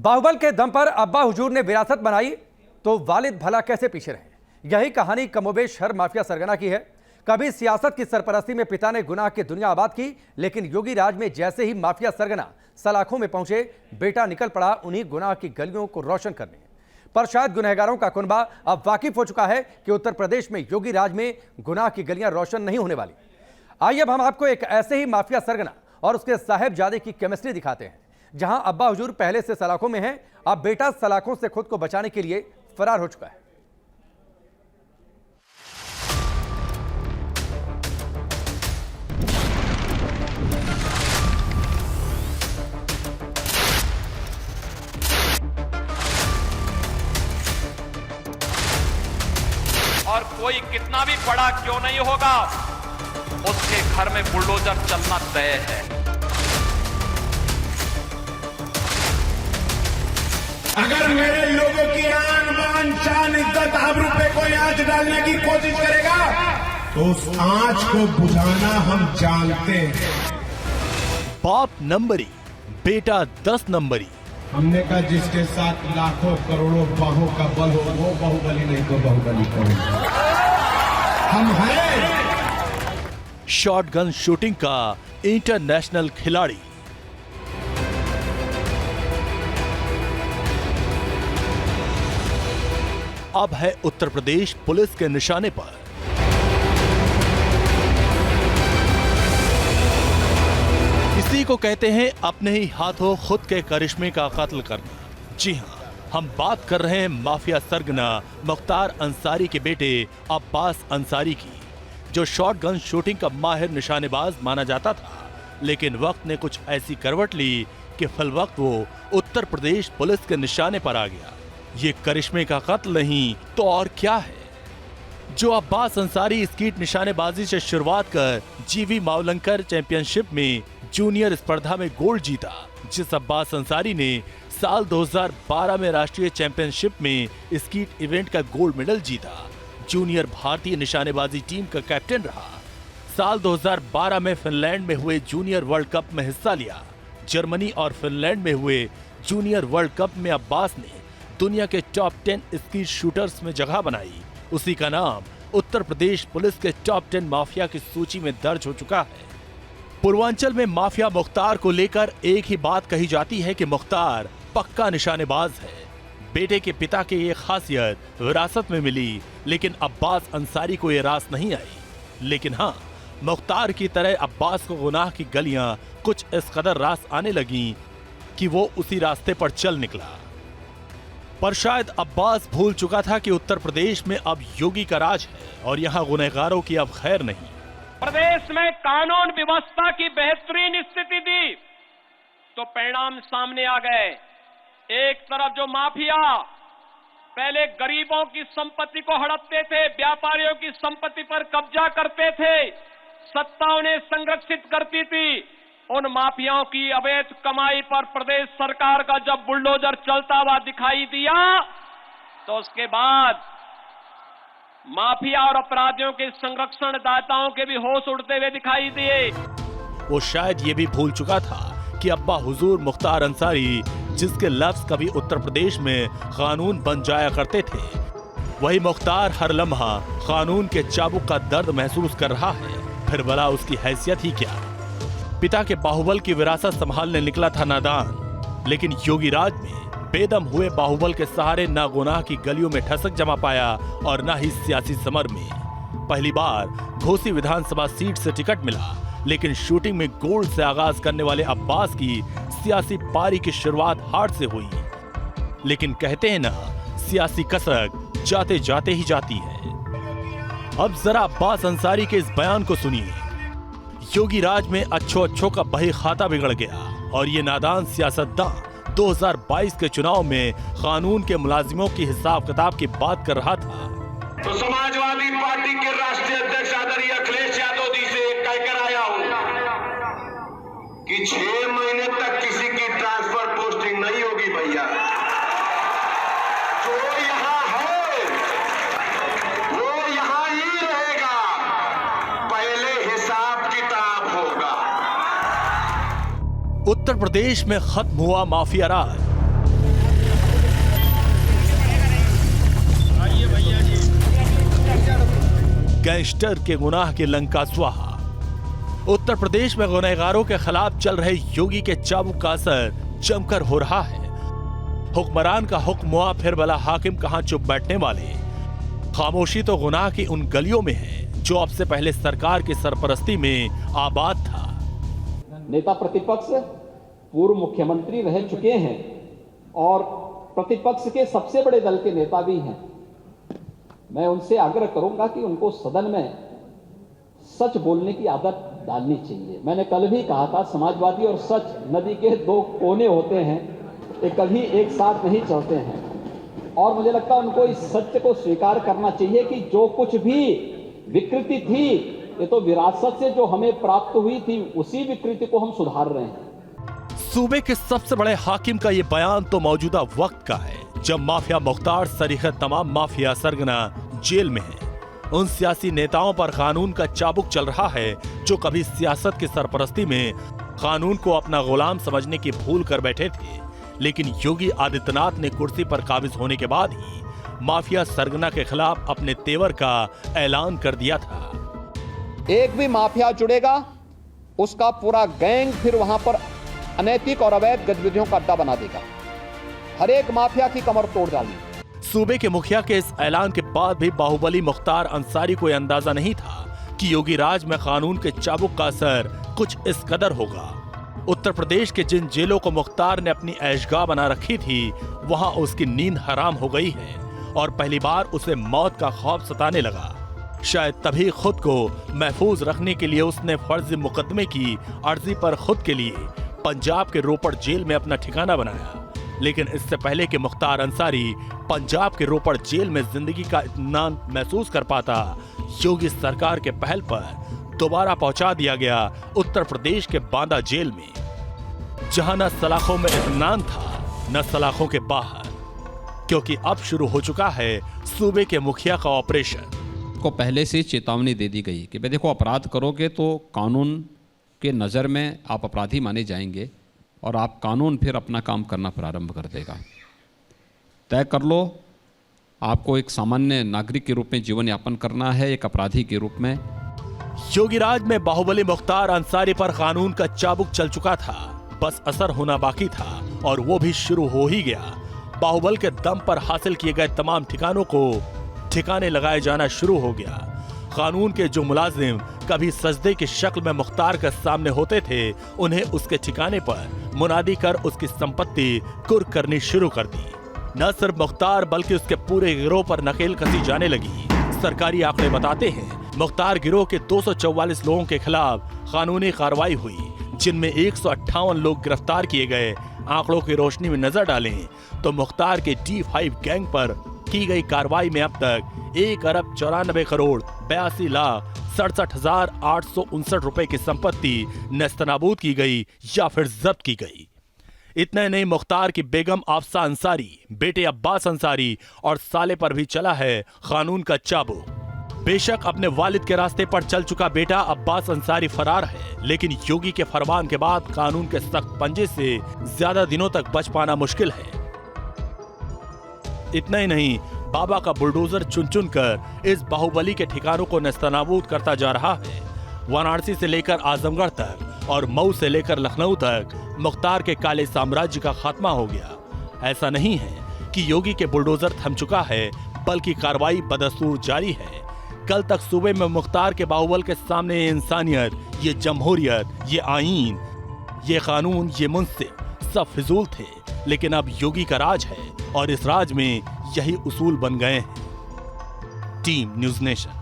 बाहुबल के दम पर अब्बा हुजूर ने विरासत बनाई तो वालिद भला कैसे पीछे रहे। यही कहानी कमोबेश हर माफिया सरगना की है। कभी सियासत की सरपरस्ती में पिता ने गुनाह की दुनिया आबाद की, लेकिन योगी राज में जैसे ही माफिया सरगना सलाखों में पहुंचे, बेटा निकल पड़ा उन्हीं गुनाह की गलियों को रोशन करने। पर शायद गुनहगारों का कुनबा अब वाकिफ हो चुका है कि उत्तर प्रदेश में योगी राज में गुनाह की गलियां रोशन नहीं होने वाली। आइए अब हम आपको एक ऐसे ही माफिया सरगना और उसके साहेबजादे की केमिस्ट्री दिखाते हैं। जहां अब्बा हुजूर पहले से सलाखों में हैं, अब बेटा सलाखों से खुद को बचाने के लिए फरार हो चुका है। और कोई कितना भी बड़ा क्यों नहीं होगा, उसके घर में बुलडोजर चलना तय है। अगर मेरे लोगों की आन बान शान इज्जत आबरू पे कोई आंच डालने की कोशिश करेगा तो उस आंच को बुझाना हम जानते हैं। बाप नंबरी, बेटा 10 नंबरी। हमने कहा जिसके साथ लाखों करोड़ों बाहों का बल हो वो बाहुबली नहीं तो बाहुबली कौन? हम हैं शॉटगन शूटिंग का इंटरनेशनल खिलाड़ी। अब है उत्तर प्रदेश पुलिस के निशाने पर। इसी को कहते हैं अपने ही हाथों खुद के करिश्मे का कत्ल करना। जी हां, हम बात कर रहे हैं माफिया सरगना मुख्तार अंसारी के बेटे अब्बास अंसारी की, जो शॉटगन शूटिंग का माहिर निशानेबाज माना जाता था। लेकिन वक्त ने कुछ ऐसी करवट ली कि फिलवक्त वो उत्तर प्रदेश पुलिस के निशाने पर आ गया। ये करिश्मे का कत्ल नहीं तो और क्या है। जो अब्बास अंसारी स्कीट निशानेबाजी से शुरुआत कर जीवी मावलंकर चैंपियनशिप में जूनियर स्पर्धा में गोल्ड जीता, जिस अब्बास अंसारी ने साल 2012 में राष्ट्रीय चैंपियनशिप में स्कीट इवेंट का गोल्ड मेडल जीता, जूनियर भारतीय निशानेबाजी टीम का कैप्टन रहा, साल 2012 में फिनलैंड में हुए जूनियर वर्ल्ड कप में हिस्सा लिया। जर्मनी और फिनलैंड में हुए जूनियर वर्ल्ड कप में अब्बास ने दुनिया के टॉप 10 स्कीट शूटर्स में जगह बनाई। उसी का नाम उत्तर प्रदेश पुलिस के टॉप 10 माफिया की सूची में दर्ज हो चुका है। पूर्वांचल में माफिया मुख्तार को लेकर एक ही बात कही जाती है कि मुख्तार पक्का निशानेबाज है। बेटे के पिता की ये खासियत विरासत में मिली, लेकिन अब्बास अंसारी को ये रास नहीं आई। लेकिन हाँ, मुख्तार की तरह अब्बास को गुनाह की गलियां कुछ इस कदर रास आने लगी कि वो उसी रास्ते पर चल निकला। पर शायद अब्बास भूल चुका था कि उत्तर प्रदेश में अब योगी का राज है और यहाँ गुनहगारों की अब खैर नहीं। प्रदेश में कानून व्यवस्था की बेहतरीन स्थिति थी तो परिणाम सामने आ गए। एक तरफ जो माफिया पहले गरीबों की संपत्ति को हड़पते थे, व्यापारियों की संपत्ति पर कब्जा करते थे, सत्ता उन्हें संरक्षित करती थी, उन माफियाओं की अवैध कमाई पर प्रदेश सरकार का जब बुलडोजर चलता हुआ दिखाई दिया तो उसके बाद माफिया और अपराधियों के संरक्षण दाताओं के भी होश उड़ते हुए दिखाई दिए। वो शायद ये भी भूल चुका था कि अब्बा हुजूर मुख्तार अंसारी, जिसके लफ्ज कभी उत्तर प्रदेश में कानून बन जाया करते थे, वही मुख्तार हर लम्हा कानून के चाबुक का दर्द महसूस कर रहा है। फिर भला उसकी हैसियत ही क्या। पिता के बाहुबल की विरासत संभालने निकला था नादान, लेकिन योगी राज में बेदम हुए बाहुबल के सहारे ना गुनाह की गलियों में ठसक जमा पाया और ना ही सियासी समर में। पहली बार घोसी विधानसभा सीट से टिकट मिला, लेकिन शूटिंग में गोल्ड से आगाज करने वाले अब्बास की सियासी पारी की शुरुआत हार से हुई। लेकिन कहते हैं ना, सियासी कसक जाते जाते ही जाती है। अब जरा अब्बास अंसारी के इस बयान को सुनिए। योगी राज में अच्छों का बही खाता बिगड़ गया और ये नादान सियासतदान 2022 के चुनाव में कानून के मुलाजिमों की हिसाब किताब की बात कर रहा था। तो समाजवादी पार्टी के राष्ट्रीय अध्यक्ष आदरणीय अखिलेश यादव जी से कहकर आया हूं कि 6 महीने तक किसी की ट्रांसफर पोस्टिंग नहीं होगी भैया। जो यहां है वो यहां ही रहेगा, पहले हिसाब किताब होगा। उत्तर प्रदेश में खत्म हुआ माफिया राज। गैंगस्टर के गुनाह की लंका स्वाहा। उत्तर प्रदेश में गुनहगारों के खिलाफ चल रहे योगी के चाबुक का असर जमकर हो रहा है। हुक्मरान का हुक्म हुआ, फिर भला हाकिम कहां चुप बैठने वाले। खामोशी तो गुनाह की उन गलियों में है जो अब से पहले सरकार की सरपरस्ती में आबाद था। नेता प्रतिपक्ष पूर्व मुख्यमंत्री रह चुके हैं और प्रतिपक्ष के सबसे बड़े दल के नेता भी हैं। मैं उनसे आग्रह करूंगा कि उनको सदन में सच बोलने की आदत डालनी चाहिए। मैंने कल भी कहा था, समाजवादी और सच नदी के दो कोने होते हैं, ये कभी एक साथ नहीं चलते हैं। और मुझे लगता है उनको इस सत्य को स्वीकार करना चाहिए कि जो कुछ भी विकृति थी, ये तो विरासत से जो हमें प्राप्त हुई थी, उसी विकृति को हम सुधार रहे हैं। सूबे के सबसे बड़े हाकिम का ये बयान तो मौजूदा वक्त का है, जब माफिया मुख्तार सरीखे तमाम माफिया सरगना जेल में है। उन सियासी नेताओं पर कानून का चाबुक चल रहा है जो कभी सियासत की सरपरस्ती में कानून को अपना गुलाम समझने की भूल कर बैठे थे। लेकिन योगी आदित्यनाथ ने कुर्सी पर काबिज होने के बाद ही माफिया सरगना के खिलाफ अपने तेवर का ऐलान कर दिया था। एक भी माफिया जुड़ेगा, उसका पूरा गैंग फिर वहां पर अनैतिक और अवैध गतिविधियों का अड्डा बना देगा। हर एक माफिया की कमर तोड़ डाली। सूबे के मुखिया के इस ऐलान के बाद भी बाहुबली मुख्तार अंसारी को अंदाजा नहीं था कि योगी राज में कानून के चाबुक का असर कुछ इस कदर होगा। उत्तर प्रदेश के जिन जेलों को मुख्तार ने अपनी ऐशगाह बना रखी थी, वहां उसकी नींद हराम हो गई है और पहली बार उसे मौत का खौफ सताने लगा। शायद तभी खुद को महफूज रखने के लिए उसने फर्जी मुकदमे की अर्जी पर खुद के लिए पंजाब के रोपड़ जेल में अपना ठिकाना बनाया। लेकिन इससे पहले कि मुख्तार अंसारी पंजाब के रोपड़ जेल में जिंदगी का इत्मीनान महसूस कर पाता, योगी सरकार के पहल पर दोबारा पहुंचा दिया गया उत्तर प्रदेश के बांदा जेल में, जहां न सलाखों में इत्मीनान था न सलाखों के बाहर, क्योंकि अब शुरू हो चुका है सूबे के मुखिया का ऑपरेशन। को पहले से चेतावनी दे दी गई कि भाई देखो, अपराध करोगे तो कानून के नज़र में आप अपराधी माने जाएंगे और आप कानून फिर अपना काम करना प्रारंभ कर देगा। तय कर लो, आपको एक सामान्य नागरिक के रूप में जीवन यापन करना है, एक अपराधी के रूप में। योगी राज में बाहुबली मुख्तार अंसारी पर कानून का चाबुक चल चुका था, बस असर होना बाकी था और वो भी शुरू हो ही गया। बाहुबल के दम पर हासिल किए गए तमाम ठिकानों को ठिकाने लगाए जाना शुरू हो गया। कानून के जो मुलाजिम कभी सजदे की शक्ल में मुख्तार के सामने होते थे, उन्हें उसके ठिकाने पर मुनादी कर उसकी संपत्ति कुर्क करनी शुरू कर दी। न सिर्फ मुख्तार बल्कि उसके पूरे गिरोह पर नकेल कसी जाने लगी। सरकारी आंकड़े बताते हैं मुख्तार गिरोह के 244 लोगों के खिलाफ कानूनी कार्रवाई हुई, जिनमें 158 लोग गिरफ्तार किए गए। आंकड़ों की रोशनी में नजर डालें तो मुख्तार के D5 गैंग पर की गई कार्रवाई में अब तक 1 अरब 94 करोड़ 82 लाख 67,859 रुपए की संपत्ति नेस्तनाबूद की गई या फिर जब्त की गई। इतने नहीं, मुख्तार की बेगम आफसा अंसारी, बेटे अब्बास अंसारी और साले पर भी चला है कानून का चाबुक। बेशक अपने वालिद के रास्ते पर चल चुका बेटा अब्बास अंसारी फरार है, लेकिन योगी के फरमान के बाद कानून के सख्त पंजे से ज्यादा दिनों तक बच पाना मुश्किल है। इतना ही नहीं, बाबा का बुलडोजर चुन चुन कर इस बाहुबली के ठिकानों को नेस्तनाबूद करता जा रहा है। वाराणसी से लेकर आजमगढ़ तक और मऊ से लेकर लखनऊ तक मुख्तार के काले साम्राज्य का खात्मा हो गया। ऐसा नहीं है कि योगी के बुलडोजर थम चुका है, बल्कि कार्रवाई बदस्तूर जारी है। कल तक सूबे में मुख्तार के बाहुबल के सामने ये इंसानियत, ये जमहूरियत, ये आईन, ये कानून, ये मुंसिफ सब फिजूल थे। लेकिन अब योगी का राज है और इस राज में यही उसूल बन गए हैं। Team news nation.